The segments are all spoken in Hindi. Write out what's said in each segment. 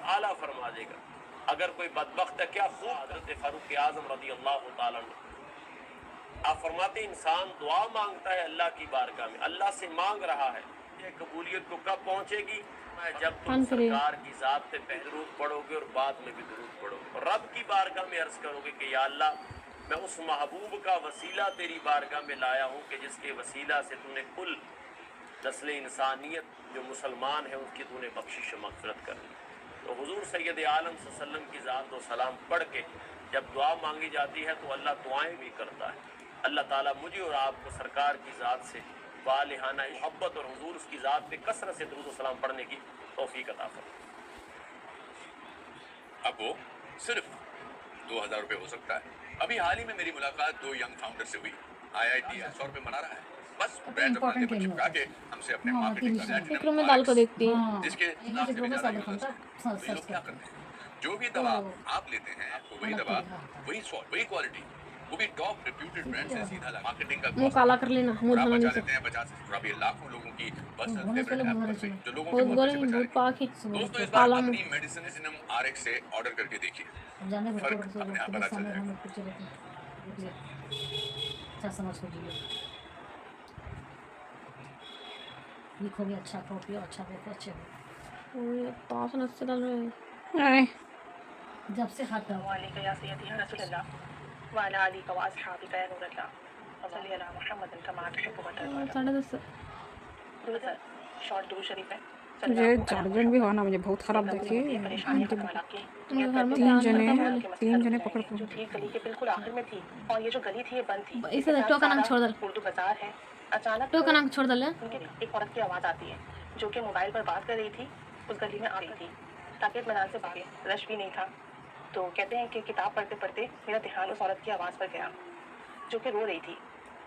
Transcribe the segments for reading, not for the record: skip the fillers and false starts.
आला फरमा देगा। अगर कोई बदबख्त है, क्या खूब हजरत फारूक आजम रज़ी अल्लाह तआला अन्हु आप फरमाते इंसान दुआ मांगता है अल्लाह की बारगाह में, अल्लाह से मांग रहा है, ये कबूलियत को कब पहुंचेगी? जब तुम सरकार की जात पे पहले दुरूद पढ़ोगे और बाद में भी दुरूद पढ़ोगे और रब की बारगाह में अर्ज करोगे कि या अल्लाह, मैं उस महबूब का वसीला तेरी बारगाह में लाया हूँ कि जिसके वसीला से तूने कुल नस्ल इंसानियत जो मुसलमान है उसकी तूने बख्शिश मग़फ़िरत कर दी। तो हुजूर सैयद आलम सल्लल्लाहु अलैहि वसल्लम की ज़ात व सलाम पढ़ के जब दुआ मांगी जाती है तो अल्लाह दुआएं भी करता है। अल्लाह ताला मुझे और आपको सरकार की ज़ात से वालिहाना मोहब्बत और हुजूर उसकी ज़ात पे कसरत से दुरूद व सलाम पढ़ने की तौफीक अता फरमाए। अब वो सिर्फ 2000 रुपये हो सकता है। अभी हाल ही में मेरी मुलाकात 2 यंग फाउंडर से हुई। IIT 100 रुपये मना रहा है, बस बैच अपना लेबल चिपका के हमसे अपने मार्केटिंग का एक रूम में डाल को देखती है। जिसके लाख से भी ज्यादा यूजर्स हैं। तो ये लोग क्या करते हैं? जो भी दवा आप लेते हैं आपको वही दवा, वही स्वाद, वही क्वालिटी, वो भी टॉप रिप्यूटेड ब्रांड से सीधा मार्केटिंग का मुंह काला कर लेना, मुंह आप धोना बचा नहीं लेते हैं 50 से। अब ये लाखों लोगों की पर्सनल से फेवरेट ऐप पर से जो लोगों के बहुत मुंह गोरे से बहुत बचाएगी। पाक है। दोस्तों इस बार काला अपनी मेडिसिन RX से ऑर्डर करके देखिए, फर्क अपने आप पता चल जाएगा। अच्छा समझ को जियो, लिखो भी अच्छा, कॉपी अच्छा, देखो अच्छे हो। और ये पास नस्से डाल रहे हैं। जब से हाथ डाल वालेका या सय्यदी या रसूलल्लाह व अला आलिका व अस्हाबिका या नूरल्लाह व सल्ली अला मुहम्मदिन कमा तुहिब्बु व तर्दा। 10:30 शॉर्ट दुरूद शरीफ है। मुझे चार्जर भी हुआ ना, मुझे बहुत ख़राब देखिए। तीन जने पकड़ जो थी गली के बिल्कुल आखिर में थी और ये जो गली थी ये बंद थी। इसे टोकन अंक छोड़ दे, उर्दू बाजार है। अचानक टोकन अंक छोड़ दे। उनके एक औरत की आवाज़ आती है जो कि मोबाइल पर बात कर रही थी। उस गली में आ रही थी ताकि मैदान से भागे, रश भी नहीं था। तो कहते हैं कि किताब पढ़ते पढ़ते मेरा ध्यान उस औरत की आवाज़ पर गया जो कि रो रही थी।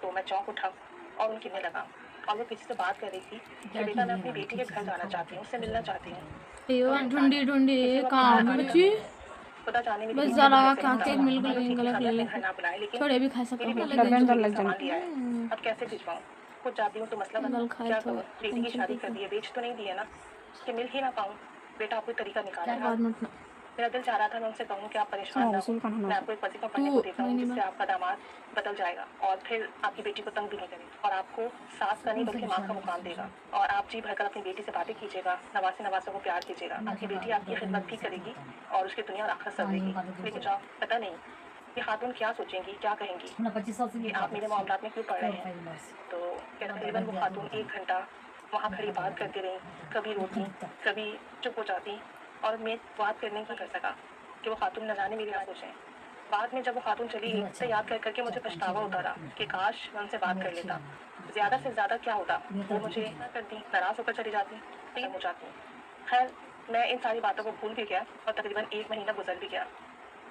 तो मैं चौंक उठा और उनकी में लगा और वो किसी से बात कर रही थी कि बेटा मैं अपनी बेटी के घर जाना चाहती हूँ, उससे मिलना चाहती हूँ। यो ढूंढी ढूंढी कहाँ बची? पता जाने में बस जरा क्या केक मिल गई, गलत ले ले, छोड़े भी खा सकते हो। सामान लिया है, अब कैसे भिजवाऊँ? खुद जाती हूँ तो मसला बना, क्या करूँ? बेटी की शादी कर दी है, बेच तो नहीं दी है ना कि मिल ही ना पाऊँ। बेटा आप कोई तरीका निकालें। मेरा दिल चाह रहा था मैं उनसे कहूँ कि आप परेशान ना हो, मैं आपको एक वजीफा पढ़ने को देता हूँ जिससे आपका दामाद बदल जाएगा और फिर आपकी बेटी को तंग भी नहीं करेगा और आपको सास का नहीं बल्कि माँ का मुकाम देगा और आप जी भरकर अपनी बेटी से बातें कीजिएगा, नवासे नवासों को प्यार कीजिएगा। आपकी बेटी आपकी खिदमत भी करेगी और उसकी दुनिया और आखिरत संवरेगी। लेकिन जाओ, पता नहीं ये खातून क्या सोचेंगी, क्या कहेंगी कि आप मेरे मामलात में क्यों पढ़ रहे हैं। तो तकरीबन वो खातून 1 घंटा वहाँ खड़ी बात करती रही, कभी रोती कभी चुप हो जाती और मैं बात करने की कर सका कि वो खातून न जाने मेरी क्या सोचें। बाद में जब वो खातून चली गई तो याद कर करके मुझे पछतावा होता रहा कि काश मैं उनसे बात कर लेता। ज़्यादा से ज़्यादा क्या होता, वो मुझे करती, नाराज़ होकर चली जाती, खत्म हो जाती। खैर मैं इन सारी बातों को भूल भी गया और तकरीबन 1 महीना गुजर भी गया।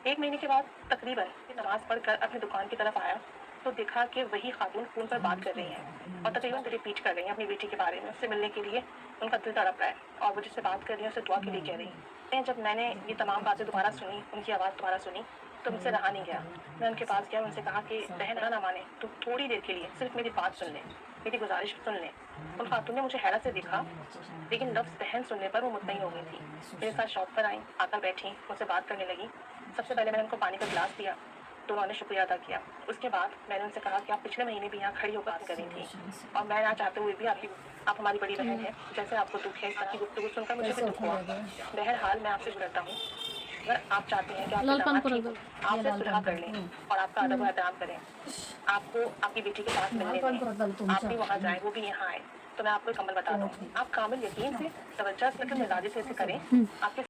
1 महीने के बाद तकरीबन नमाज़ पढ़कर अपनी दुकान की तरफ आया तो देखा कि वही खातून फ़ोन पर बात कर रही हैं और तकरीबन रिपीट कर रही हैं अपनी बेटी के बारे में। उससे मिलने के लिए उनका दिल तड़प रहा है और वो जिससे बात कर रही है उससे दुआ के लिए कह रही हैं। जब मैंने ये तमाम बातें दोबारा सुनी, उनकी आवाज़ दोबारा सुनी तो मुझसे रहा नहीं गया। मैं उनके पास गया, उनसे कहा कि बहन ना माने तो थोड़ी देर के लिए सिर्फ मेरी बात सुन लें, मेरी गुजारिश सुन लें। उन खातून ने मुझे हैरत से देखा लेकिन लफ्ज़ बहन सुनने पर वो मुतमईन हो गई थी। मेरे साथ शॉप पर आई, आकर बैठी, मुझसे बात करने लगी। सबसे पहले मैंने उनको पानी का गिलास दिया तो उन्होंने शुक्रिया अदा किया। उसके बाद मैंने उनसे कहा कि आप पिछले महीने भी यहाँ खड़ी होकर बात कर रही थी और मैं ना चाहते हुए भी आप हमारी बड़ी बहन है, जैसे आपको दुख है इस तरह की गुफ्तगू सुनकर मुझे भी दुख हुआ। बहरहाल मैं आपसे करता हूँ अगर आप चाहते हैं कि आपसे सुलह कर लें और आपका अदब व एहतराम करें, आपको आपकी बेटी के साथ मिलने दें, आप भी वहाँ जाएँ, वो भी यहाँ आए, तो मैं आपको एक अमल बता दूँ। आप कामिल यकीन से तवज्जो से मिजाजी से इसे करें, आपके